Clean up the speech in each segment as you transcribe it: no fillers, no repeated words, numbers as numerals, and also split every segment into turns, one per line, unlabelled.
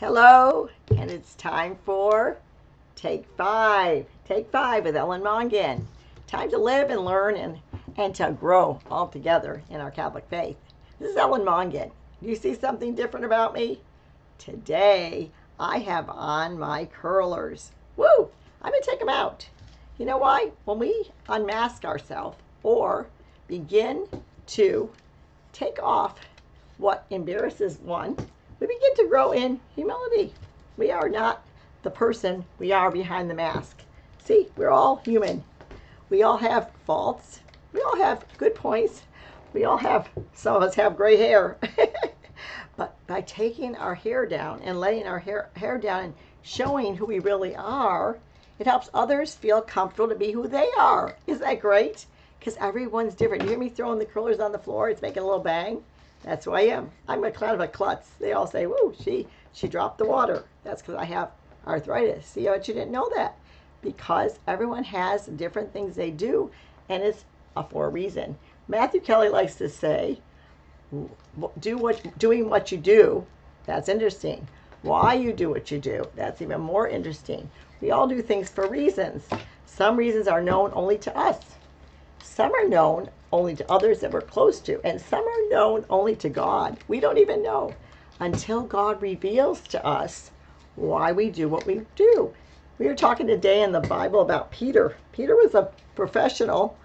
Hello, and it's time for Take 5. Take 5 with Ellen Mongan. Time to live and learn and to grow all together in our Catholic faith. This is Ellen Mongan. Do you see something different about me? Today, I have on my curlers. Woo! I'm going to take them out. You know why? When we unmask ourselves or begin to take off what embarrasses one, we begin to grow in humility. We are not the person we are behind the mask. See, we're all human. We all have faults. We all have good points. Some of us have gray hair. But by taking our hair down and letting our hair down and showing who we really are, it helps others feel comfortable to be who they are. Isn't that great? Because everyone's different. You hear me throwing the curlers on the floor? It's making a little bang. That's who I am. I'm a kind of a klutz. They all say, woo, she dropped the water. That's because I have arthritis. See, but you didn't know that. Because everyone has different things they do, and it's for a reason. Matthew Kelly likes to say, doing what you do, that's interesting. Why you do what you do, that's even more interesting. We all do things for reasons. Some reasons are known only to us. Some are known only to others that we're close to, and some are known only to God. We don't even know until God reveals to us why we do what we do. We were talking today in the Bible about Peter. Peter was a professional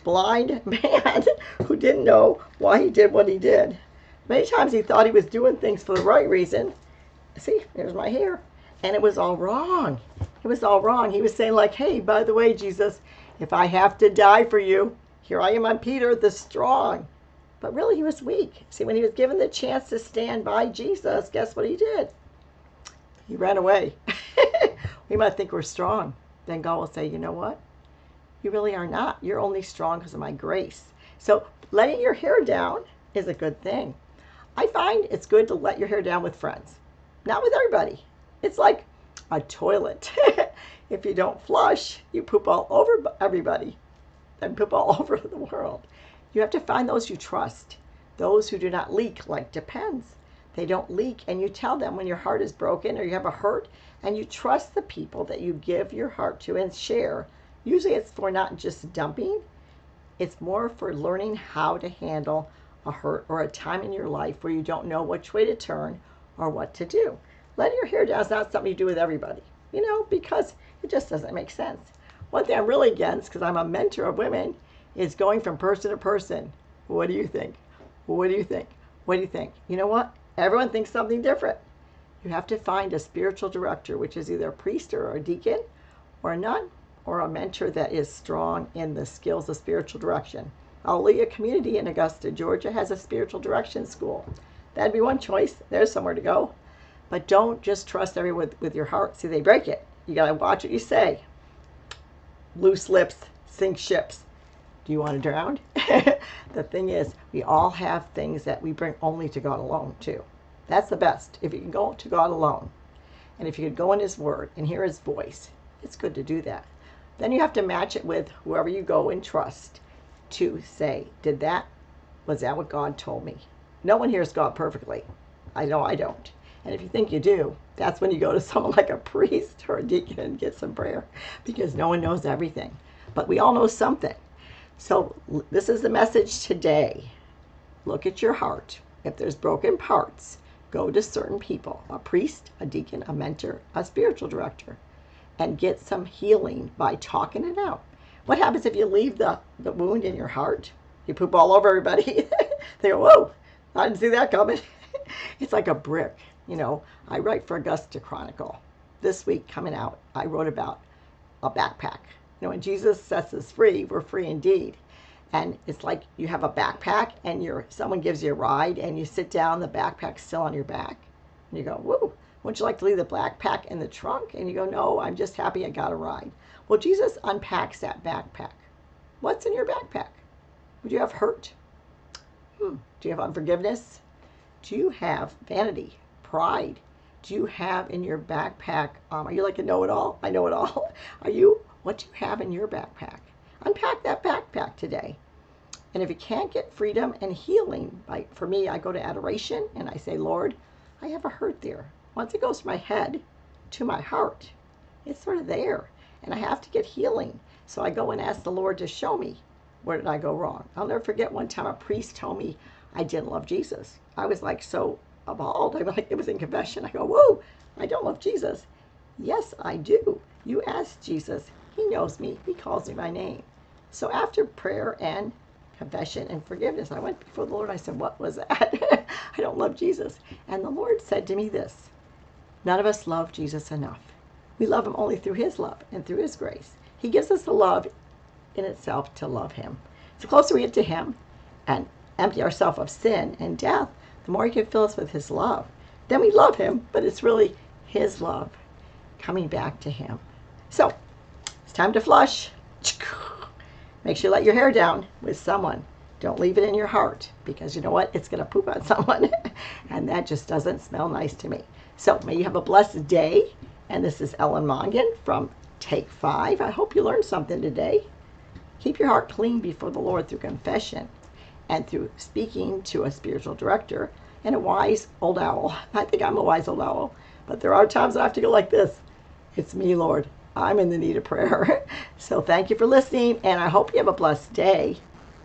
blind man who didn't know why he did what he did. Many times he thought he was doing things for the right reason. See, there's my hair. And it was all wrong. It was all wrong. He was saying like, hey, by the way, Jesus, if I have to die for you, here I am, I'm Peter the strong. But really he was weak. See, when he was given the chance to stand by Jesus, guess what he did? He ran away. We might think we're strong. Then God will say, you know what? You really are not. You're only strong because of my grace. So letting your hair down is a good thing. I find it's good to let your hair down with friends. Not with everybody. It's like a toilet. If you don't flush, you poop all over everybody and poop all over the world. You have to find those you trust. Those who do not leak, like Depends. They don't leak, and you tell them when your heart is broken or you have a hurt, and you trust the people that you give your heart to and share. Usually it's for not just dumping. It's more for learning how to handle a hurt or a time in your life where you don't know which way to turn or what to do. Letting your hair down is not something you do with everybody, because it just doesn't make sense. One thing I'm really against, because I'm a mentor of women, is going from person to person. What do you think? What do you think? What do you think? You know what? Everyone thinks something different. You have to find a spiritual director, which is either a priest or a deacon or a nun or a mentor that is strong in the skills of spiritual direction. Hallelujah Community in Augusta, Georgia has a spiritual direction school. That'd be one choice. There's somewhere to go. But don't just trust everyone with your heart. See, they break it. You got to watch what you say. Loose lips sink ships. Do you want to drown? The thing is, we all have things that we bring only to God alone, too. That's the best. If you can go to God alone, and if you could go in His Word and hear His voice, it's good to do that. Then you have to match it with whoever you go and trust to say, was that what God told me? No one hears God perfectly. I know I don't. And if you think you do, that's when you go to someone like a priest or a deacon and get some prayer, because no one knows everything. But we all know something. So this is the message today. Look at your heart. If there's broken parts, go to certain people, a priest, a deacon, a mentor, a spiritual director, and get some healing by talking it out. What happens if you leave the wound in your heart? You poop all over everybody. They go, whoa, I didn't see that coming. It's like a brick. I write for Augusta Chronicle. This week coming out, I wrote about a backpack. When Jesus sets us free, we're free indeed. And it's like you have a backpack and someone gives you a ride and you sit down, the backpack's still on your back. And you go, whoa, wouldn't you like to leave the backpack in the trunk? And you go, no, I'm just happy I got a ride. Well, Jesus unpacks that backpack. What's in your backpack? Do you have hurt? Do you have unforgiveness? Do you have vanity, pride? Do you have in your backpack, are you like a know-it-all? I know it all. What do you have in your backpack? Unpack that backpack today. And if you can't get freedom and healing, for me, I go to adoration and I say, Lord, I have a hurt there. once it goes from my head to my heart, it's sort of there. And I have to get healing. So I go and ask the Lord to show me where did I go wrong. I'll never forget one time a priest told me I didn't love Jesus. I was like so appalled. I'm like, it was in confession. I go, whoa, I don't love Jesus. Yes, I do. You ask Jesus. He knows me. He calls me by name. So after prayer and confession and forgiveness, I went before the Lord. I said, what was that? I don't love Jesus. And the Lord said to me this: none of us love Jesus enough. We love him only through his love and through his grace. He gives us the love in itself to love him. The closer we get to him and empty ourselves of sin and death, the more he can fill us with his love. Then we love him, but it's really his love coming back to him. So it's time to flush. Make sure you let your hair down with someone. Don't leave it in your heart, because you know what? It's going to poop on someone, and that just doesn't smell nice to me. So may you have a blessed day. And this is Ellen Mongan from Take 5. I hope you learned something today. Keep your heart clean before the Lord through confession and through speaking to a spiritual director and a wise old owl. I think I'm a wise old owl, but there are times I have to go like this. It's me, Lord. I'm in the need of prayer. So thank you for listening, and I hope you have a blessed day.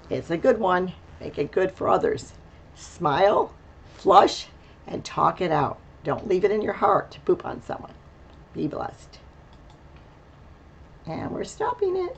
It's a good one. Make it good for others. Smile, flush, and talk it out. Don't leave it in your heart to poop on someone. Be blessed. And we're stopping it.